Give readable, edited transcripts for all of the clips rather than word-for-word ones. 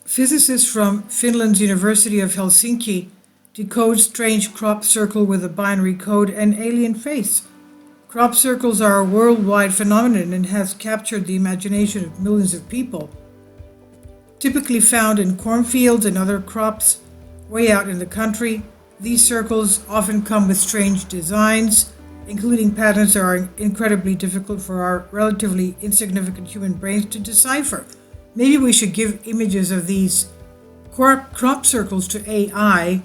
Physicist from Finland's University of Helsinki decodes strange crop circle with a binary code and alien face. Crop circles are a worldwide phenomenon and has captured the imagination of millions of people. Typically found in cornfields and other crops way out in the country, these circles often come with strange designs, including patterns that are incredibly difficult for our relatively insignificant human brains to decipher. Maybe we should give images of these crop circles to AI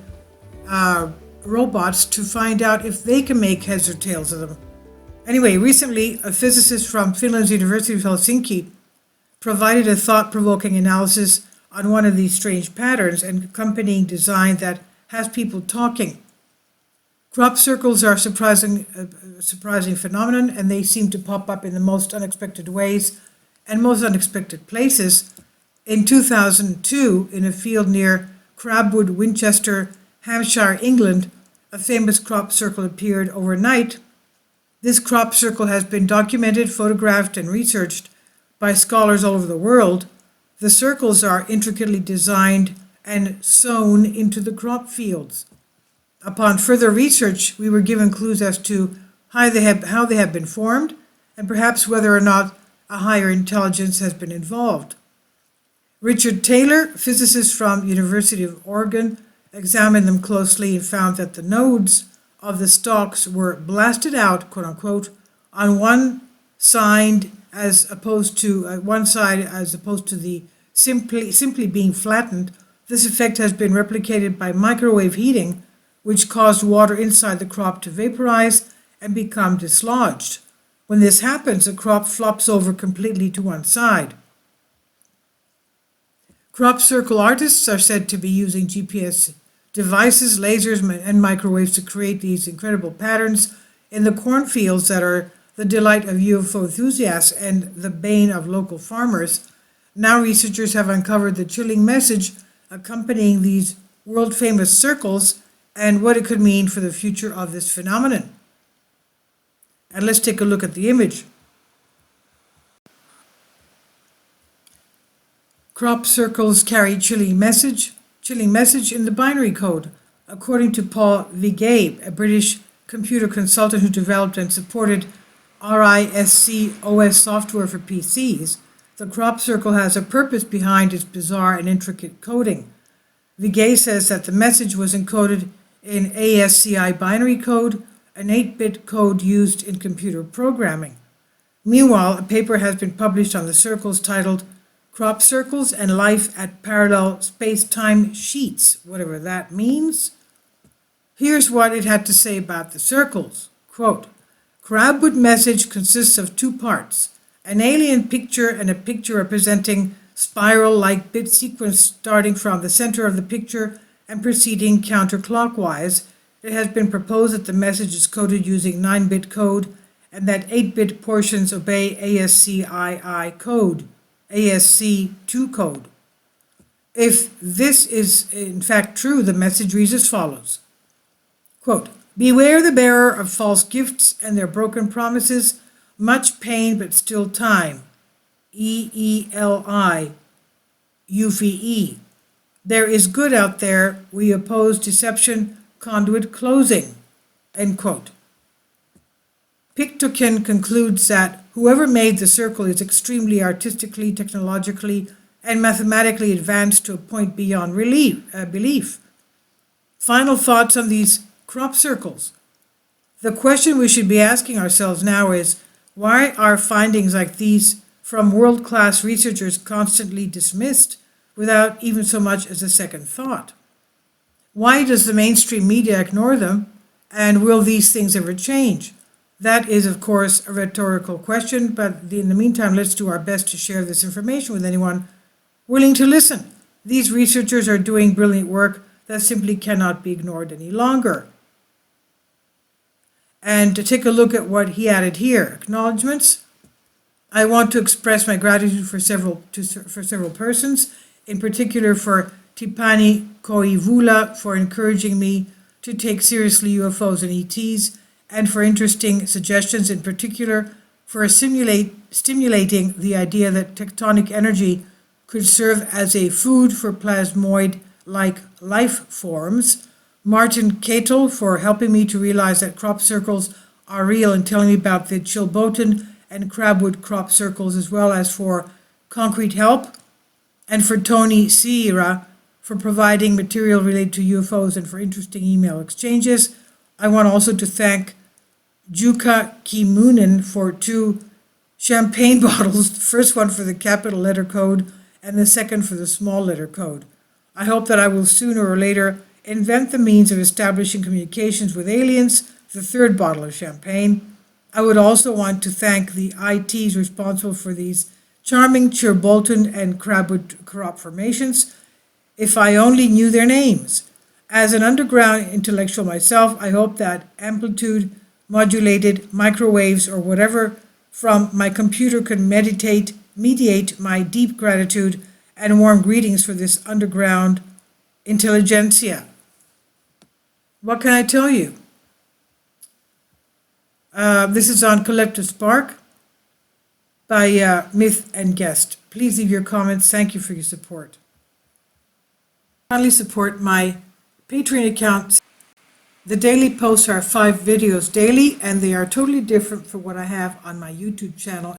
robots to find out if they can make heads or tails of them. Anyway, recently, a physicist from Finland's University of Helsinki provided a thought-provoking analysis on one of these strange patterns and accompanying design that has people talking. Crop circles are a surprising phenomenon, and they seem to pop up in the most unexpected ways and most unexpected places. In 2002, in a field near Crabwood, Winchester, Hampshire, England, a famous crop circle appeared overnight. This crop circle has been documented, photographed, and researched by scholars all over the world. The circles are intricately designed and sewn into the crop fields. Upon further research, we were given clues as to how they have been formed, and perhaps whether or not a higher intelligence has been involved. Richard Taylor, physicist from University of Oregon, examined them closely and found that the nodes of the stalks were blasted out, quote unquote, on one side as opposed to the simply being flattened. This effect has been replicated by microwave heating, which caused water inside the crop to vaporize and become dislodged. When this happens, the crop flops over completely to one side. Crop circle artists are said to be using GPS devices, lasers, and microwaves to create these incredible patterns in the cornfields that are the delight of UFO enthusiasts and the bane of local farmers. Now researchers have uncovered the chilling message accompanying these world-famous circles and what it could mean for the future of this phenomenon. And let's take a look at the image. Crop circles carry chilling message in the binary code. According to Paul Vigay, a British computer consultant who developed and supported RISC OS software for PCs, the crop circle has a purpose behind its bizarre and intricate coding. Vigay says that the message was encoded in ASCII binary code, an 8-bit code used in computer programming. Meanwhile, a paper has been published on the circles titled Crop Circles and Life at Parallel Space-Time Sheets, whatever that means. Here's what it had to say about the circles. Quote, Crabwood message consists of two parts, an alien picture and a picture representing spiral-like bit sequence starting from the center of the picture and proceeding counterclockwise. It has been proposed that the message is coded using 9-bit code and that 8-bit portions obey ASCII code, ASC2 code. If this is in fact true, the message reads as follows. Quote, beware the bearer of false gifts and their broken promises, much pain but still time. EELI, UVE. There is good out there. We oppose deception, conduit closing. End quote. Pictokin concludes that whoever made the circle is extremely artistically, technologically, and mathematically advanced to a point beyond belief. Final thoughts on these crop circles. The question we should be asking ourselves now is, why are findings like these from world-class researchers constantly dismissed without even so much as a second thought? Why does the mainstream media ignore them, and will these things ever change? That is, of course, a rhetorical question, but in the meantime, let's do our best to share this information with anyone willing to listen. These researchers are doing brilliant work that simply cannot be ignored any longer. And to take a look at what he added here, acknowledgements. I want to express my gratitude for several persons, in particular for Tipani Koivula for encouraging me to take seriously UFOs and ETs, and for interesting suggestions, in particular for stimulating the idea that tectonic energy could serve as a food for plasmoid-like life forms. Martin Catel for helping me to realize that crop circles are real and telling me about the Chilbotin and Crabwood crop circles, as well as for concrete help. And for Tony Sierra for providing material related to UFOs and for interesting email exchanges. I want also to thank Juka Kimunen for 2 champagne bottles, the first one for the capital letter code and the second for the small letter code. I hope that I will sooner or later invent the means of establishing communications with aliens, the 3rd bottle of champagne. I would also want to thank the ITs responsible for these charming Chirbolton and Crabwood crop formations. If I only knew their names. As an underground intellectual myself, I hope that amplitude modulated microwaves or whatever from my computer can mediate my deep gratitude and warm greetings for this underground intelligentsia. What can I tell you? This is on Collective Spark by Myth and Guest. Please leave your comments. Thank you for your support. Kindly support my Patreon account. The daily posts are 5 videos daily, and they are totally different from what I have on my YouTube channel.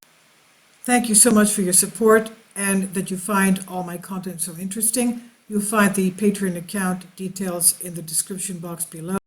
Thank you so much for your support and that you find all my content so interesting. You'll find the Patreon account details in the description box below.